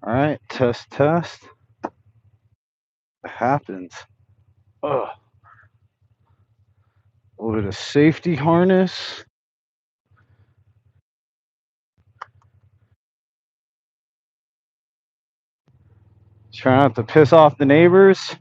All right, test, test. It happens. Ugh. A little bit of safety harness. Try not to piss off the neighbors.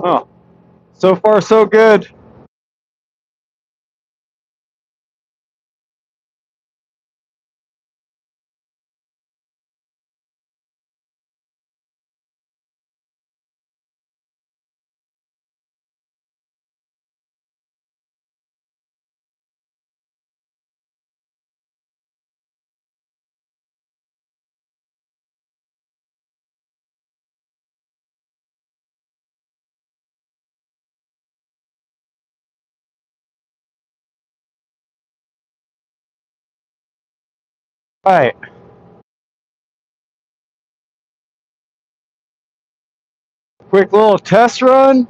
Oh, so far so good. All right. Quick little test run.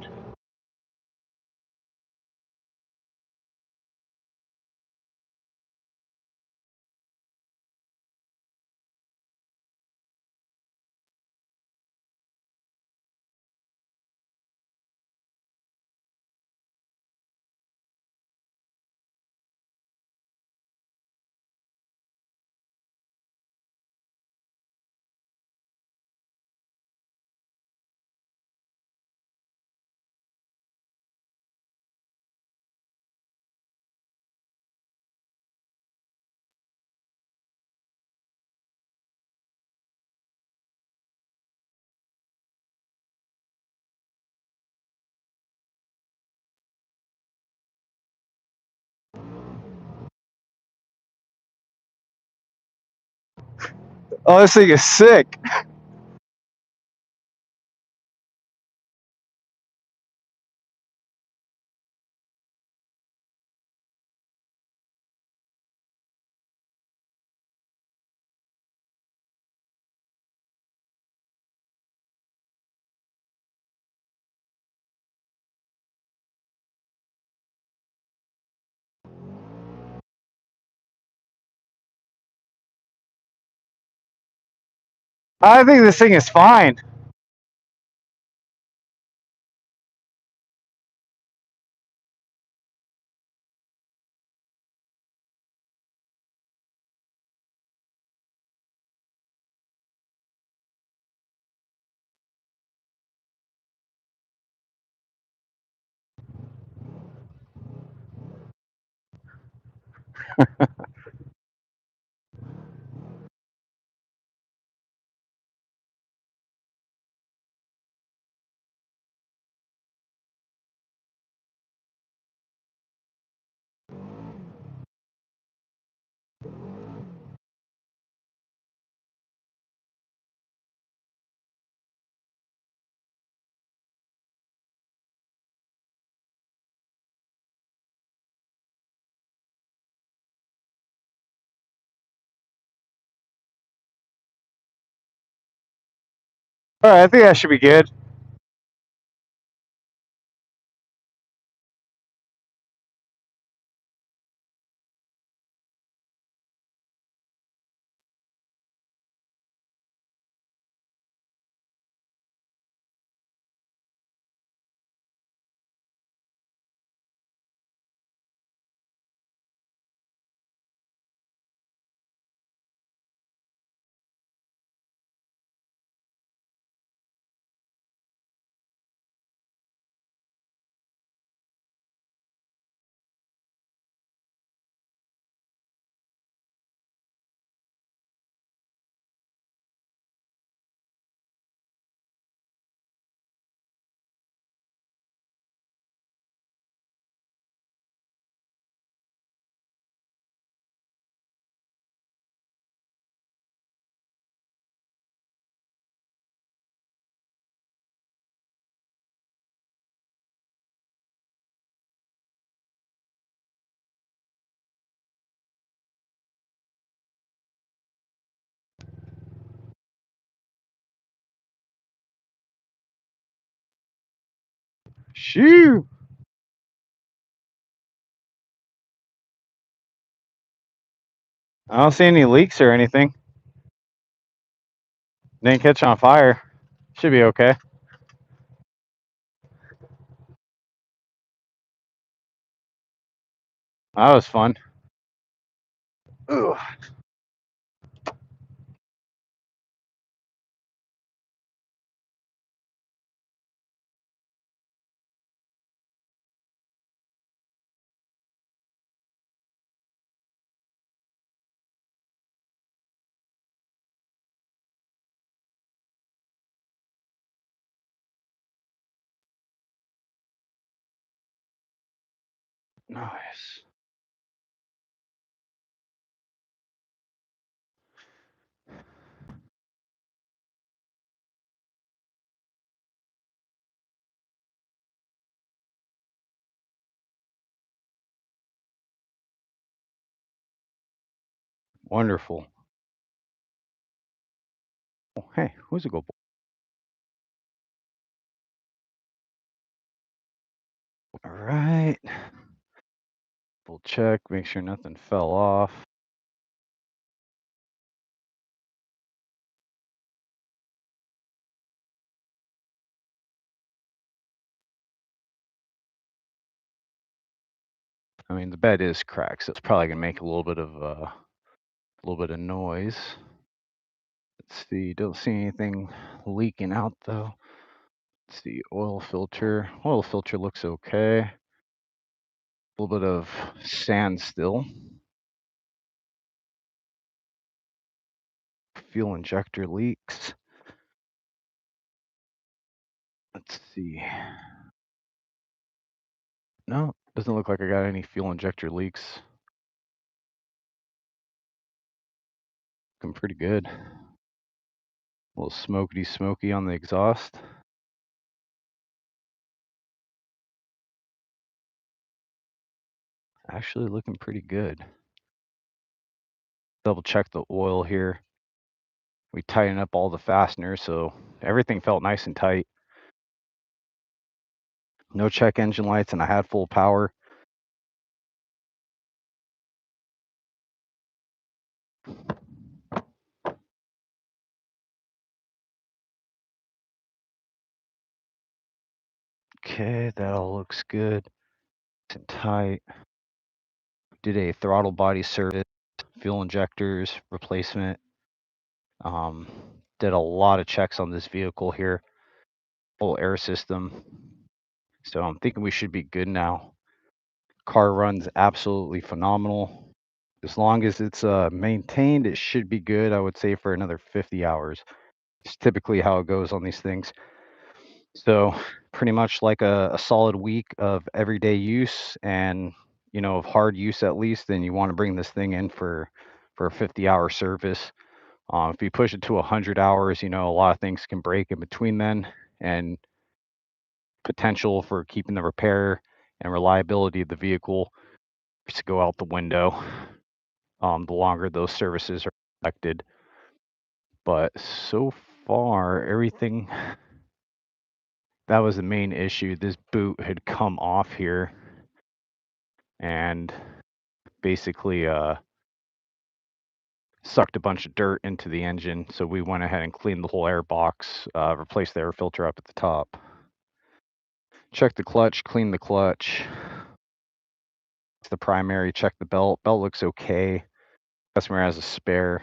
Oh, this thing is sick. I think this thing is fine. All right, I think that should be good. Shoo! I don't see any leaks or anything. Didn't catch on fire. Should be okay. That was fun. Ugh. Nice. Wonderful. Oh, hey, who's a good boy? All right. We'll check, make sure nothing fell off. I mean, the bed is cracked, so it's probably gonna make a little bit of noise. Let's see. Don't see anything leaking out though. Let's see. Oil filter. Oil filter looks okay. A little bit of sand still. Fuel injector leaks. Let's see. No, doesn't look like I got any fuel injector leaks. Looking pretty good. A little smoky on the exhaust. Actually looking pretty good. Double check the oil here. We tightened up all the fasteners, so everything felt nice and tight. No check engine lights, and I had full power. Okay, that all looks good. Nice and tight. Did a throttle body service, fuel injectors replacement. Um, did a lot of checks on this vehicle here, full air system. So I'm thinking we should be good now. Car runs absolutely phenomenal. As long as it's maintained, it should be good. I would say for another 50 hours. It's typically how it goes on these things. So pretty much like a solid week of everyday use and of hard use at least, then you want to bring this thing in for a 50-hour service. If you push it to 100 hours, a lot of things can break in between then, and potential for keeping the repair and reliability of the vehicle to go out the window. The longer those services are expected. But so far, everything that was the main issue. This boot had come off here and basically sucked a bunch of dirt into the engine. So we went ahead and cleaned the whole air box, replaced the air filter up at the top. Check the clutch, clean the clutch. It's the primary, check the belt. Belt looks okay. Customer has a spare.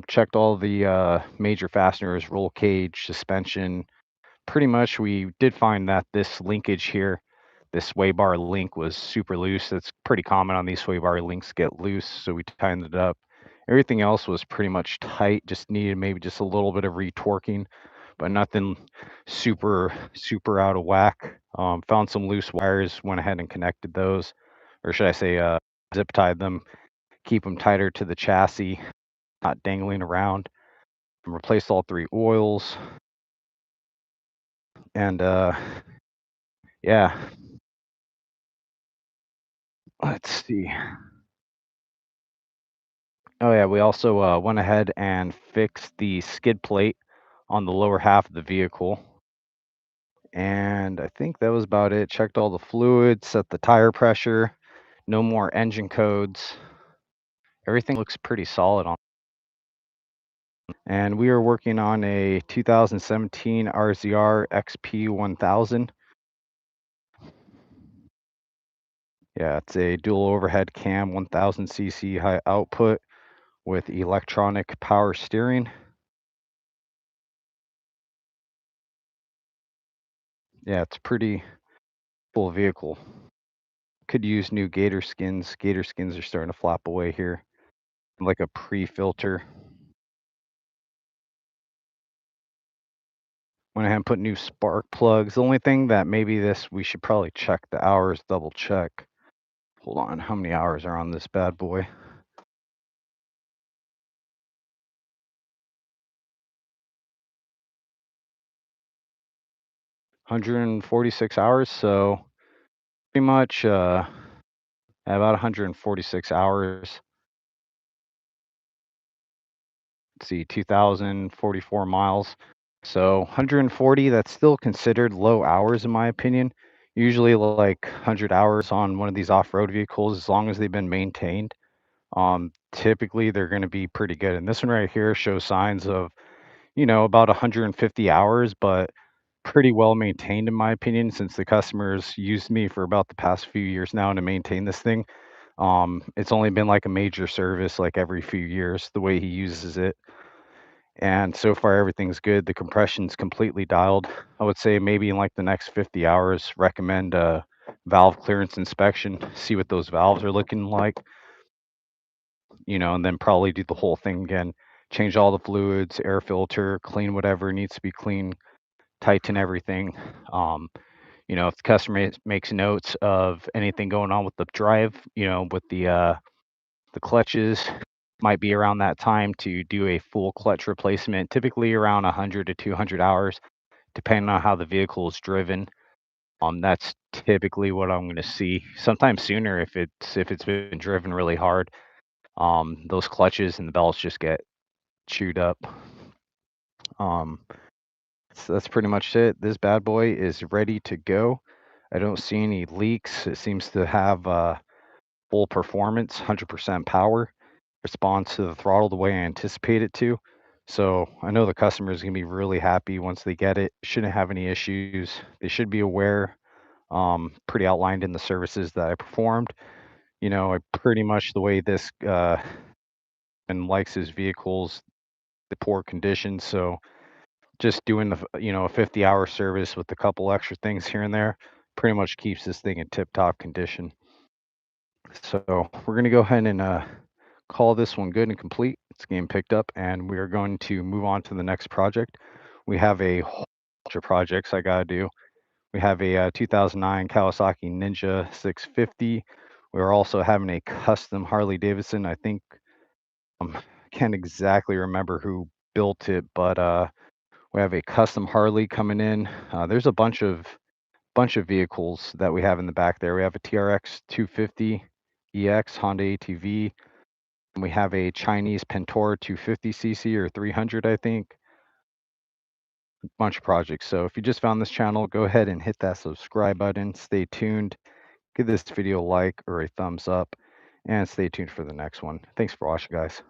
Checked all the major fasteners, roll cage, suspension. Pretty much we did find that this linkage here, this sway bar link was super loose. That's pretty common on these sway bar links get loose, so we tightened it up. Everything else was pretty much tight, just needed maybe just a little bit of retorquing, but nothing super out of whack. Found some loose wires, went ahead and connected those, or should I say zip tied them, keep them tighter to the chassis, not dangling around. And replaced all 3 oils, and yeah, let's see. Oh yeah, we also went ahead and fixed the skid plate on the lower half of the vehicle. And I think that was about it. Checked all the fluids, set the tire pressure, no more engine codes. Everything looks pretty solid on. And we are working on a 2017 RZR XP1000. Yeah, it's a dual overhead cam, 1000cc high output with electronic power steering. Yeah, it's pretty cool vehicle. Could use new gator skins. Gator skins are starting to flop away here. Like a pre-filter. Went ahead and put new spark plugs. The only thing that maybe this we should probably check the hours, double check. Hold on, how many hours are on this bad boy? 146 hours, so pretty much about 146 hours. Let's see, 2,044 miles. So 140, that's still considered low hours in my opinion. Usually like 100 hours on one of these off-road vehicles, as long as they've been maintained, typically they're going to be pretty good. And this one right here shows signs of, about 150 hours, but pretty well maintained in my opinion, since the customers used me for about the past few years now to maintain this thing. It's only been like a major service like every few years, the way he uses it. And so far everything's good. The compression's completely dialed. I would say maybe in like the next 50 hours, recommend a valve clearance inspection, see what those valves are looking like, and then probably do the whole thing again. Change all the fluids, air filter, clean whatever needs to be clean, tighten everything. Um, if the customer makes notes of anything going on with the drive, with the clutches, might be around that time to do a full clutch replacement, typically around 100 to 200 hours, depending on how the vehicle is driven. That's typically what I'm going to see. Sometimes sooner if it's been driven really hard. Those clutches and the belts just get chewed up. Um, so that's pretty much it. This bad boy is ready to go. I don't see any leaks. It seems to have full performance, 100% power, responds to the throttle the way I anticipate it to. So I know the customer is going to be really happy once they get it. Shouldn't have any issues. They should be aware, pretty outlined in the services that I performed. I pretty much the way this and likes his vehicles, the poor condition. So just doing a 50-hour service with a couple extra things here and there pretty much keeps this thing in tip-top condition. So we're going to go ahead and call this one good and complete. It's game picked up, and we are going to move on to the next project. We have a whole bunch of projects I got to do. We have a 2009 Kawasaki Ninja 650. We're also having a custom Harley Davidson. I think can't exactly remember who built it, but we have a custom Harley coming in. There's a bunch of vehicles that we have in the back there. We have a TRX 250 EX Honda ATV. And we have a Chinese Pentora 250cc or 300, I think. A bunch of projects. So if you just found this channel, go ahead and hit that subscribe button. Stay tuned. Give this video a like or a thumbs up, and stay tuned for the next one. Thanks for watching, guys.